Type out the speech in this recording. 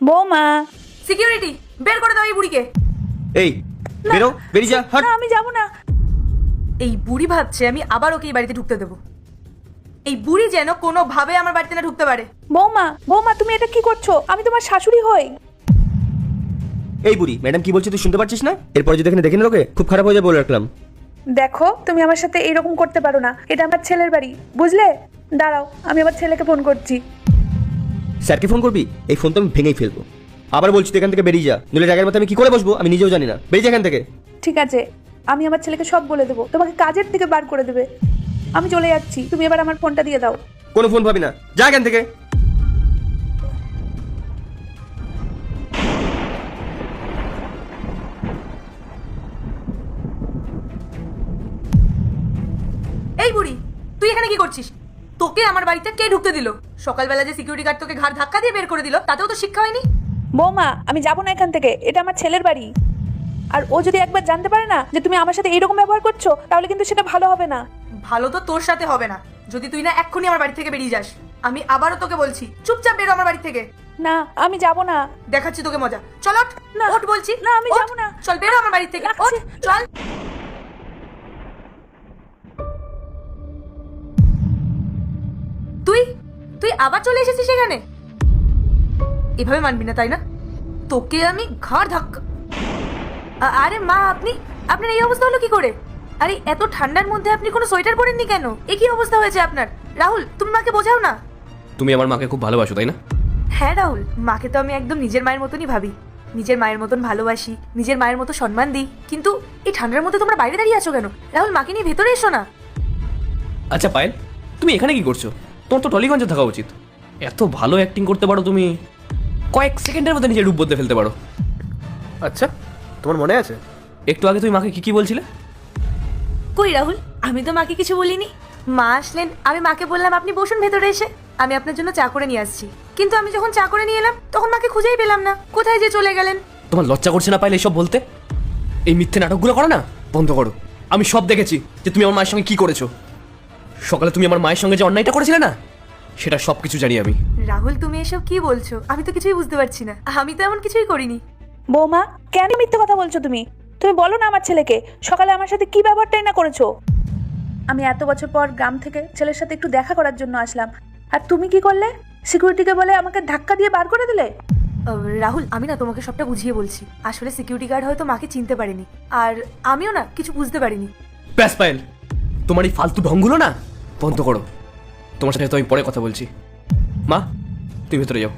বৌমা। সিকিউরিটি বের করে দাও এই বুড়িকে। এই বেরো, বেরিয়ে যা, হাট। না আমি যাব না। এই বুড়ি ভাবছে আমি আবার ওকে এই বাড়িতে ঢুকতে দেবো। এই বুড়ি যেন কোনোভাবে আমার বাড়িতে না ঢুকতে পারে। বৌমা বৌমা তুমি এটা কি করছো? আমি তোমার শাশুড়ি হই। এই বুড়ি, ম্যাডাম কি বলছে তুই শুনতে পাচ্ছিস না? এরপরে যদি এখানে দেখে নিল ওকে, খুব খারাপ হয়ে যাবে বলে রাখলাম। দেখো তুমি আমার সাথে এইরকম করতে পারো না, এটা আমার ছেলের বাড়ি, বুঝলে? দাঁড়াও আমি আমার ছেলেকে ফোন করছি। স্যারকে ফোন করবি? এই ফোন তো আমি ভেঙেই ফেলবো। আবার বলছি তুই এখান থেকে বেরিয়ে যা, নইলে জায়গার মধ্যে আমি কি করে বসবো আমি নিজেও জানি না। বেরিয়ে যা এখান থেকে। ঠিক আছে, আমি আমার ছেলেকে সব বলে দেবো, তোমাকে কাজের থেকে বার করে দেবে। আমি চলে যাচ্ছি, তুমি এবার আমার ফোনটা দিয়ে দাও। কোনো ফোন পাবি না, যা এখান থেকে। এই বুড়ি তুই এখানে কি করছিস? তোকে আমার বাড়িতে কে ঢুকতে দিল? সকালবেলা যে সিকিউরিটি গার্ড তোকে ঘাড় ধাক্কা দিয়ে বের করে দিল, তাতেও তো শিক্ষা হয়নি। বৌমা আমি যাবো না এখান থেকে, এটা আমার ছেলের বাড়ি। আর ও যদি একবার জানতে পারে না যে তুমি আমার সাথে এইরকম ব্যবহার করছো, তাহলে কিন্তু সেটা ভালো হবে না। ভালো তো তোর সাথে হবে না যদি তুই না এক্ষুনি আমার বাড়ি থেকে বেরিয়ে যাস। আমি আবারও তোকে বলছি, চুপচাপ বেরো আমার বাড়ি থেকে। না আমি যাব না। দেখাচ্ছি তোকে মজা, চল ওঠ। না। ওঠ বলছি। না, আমি ওঠ। যাবো না। চল বেরো আমার বাড়ি থেকে, রাখছি। ওঠ চল। তুই তুই আবার চলে এসেছিস এখানে? এভাবে মানবি না তাই না? তোকে আমি ঘাড় ধাক্কা। আরে মা, আপনি আপনার এই অবস্থা হলো কি করে? আরে এত ঠান্ডার মধ্যে আপনি কোনো সোয়েটার পরেননি কেন? এ কি অবস্থা হয়েছে আপনার? রাহুল তুমি মাকে বোঝাও না। তুমি আমার মাকে খুব ভালোবাসো তাই না? হ্যাঁ রাহুল, মাকে তো আমি একদম নিজের মায়ের মতনই ভাবি। নিজের মায়ের মতন ভালোবাসি, নিজের মায়ের মতো সম্মান দিই। কিন্তু এই ঠান্ডার মধ্যে তোমরা বাইরে দাঁড়িয়ে আছো কেন? রাহুল মাকে নিয়ে ভেতরে এসো না। আচ্ছা পায়েল, তুমি এখানে কি করছো? তোমার তো টলিগঞ্জে থাকা উচিত। এত ভালো অ্যাক্টিং করতে পারো তুমি, কয়েক সেকেন্ডের মধ্যে নিজের রূপ বদলে ফেলতে পারো। আচ্ছা, তোমার মনে আছে একটু আগে তুমি মাকে কি বলছিলে? কই রাহুল, আমি তো মাকে কিছু বলিনি। মা আসলেন, আমি মাকে বললাম আপনি বসুন ভেতরে এসে, আমি আপনার জন্য চা করে নিয়ে আসছি। কিন্তু আমি যখন চা করে নিয়ে এলাম তখন মাকে খুঁজেই পেলাম না, কোথায় যে চলে গেলেন। তোমার লজ্জা করছে না পাইলে এসব বলতে? এই মিথ্যে নাটকগুলো করো না, বন্ধ করো। আমি সব দেখেছি যে তুমি আমার মায়ের সঙ্গে কি করেছো। সকালে তুমি আমার মায়ের সঙ্গে যে অন্যায়টা করেছিলে না, সেটা সব কিছু জানি আমি। রাহুল তুমি এসব কি বলছো? আমি তো কিছুই বুঝতে পারছি না। আমি তো এমন কিছুই করিনি। বৌমা কেন মিথ্যে কথা বলছো তুমি? তুমি বলো না আমার ছেলেকে সকালে আমার সাথে কি ব্যবহারটাই না করেছো। আমি এত বছর পর গ্রাম থেকে ছেলের সাথে একটু দেখা করার জন্য আসলাম, আর তুমি কি করলে? সিকিউরিটিকে বলে আমাকে ধাক্কা দিয়ে বার করে দিলে। রাহুল আমি না তোমাকে সবটা বুঝিয়ে বলছি। আসলে সিকিউরিটি গার্ড হয়তো মাকে চিনতে পারেনি, আর আমিও না কিছু বুঝতে পারিনি। ব্যাস পায়েল, তোমার এই ফালতু ঢংগুলো না বন্ধ করো। তোমার সাথে তো আমি পরে কথা বলছি। মা তুমি ভেতরে যাও।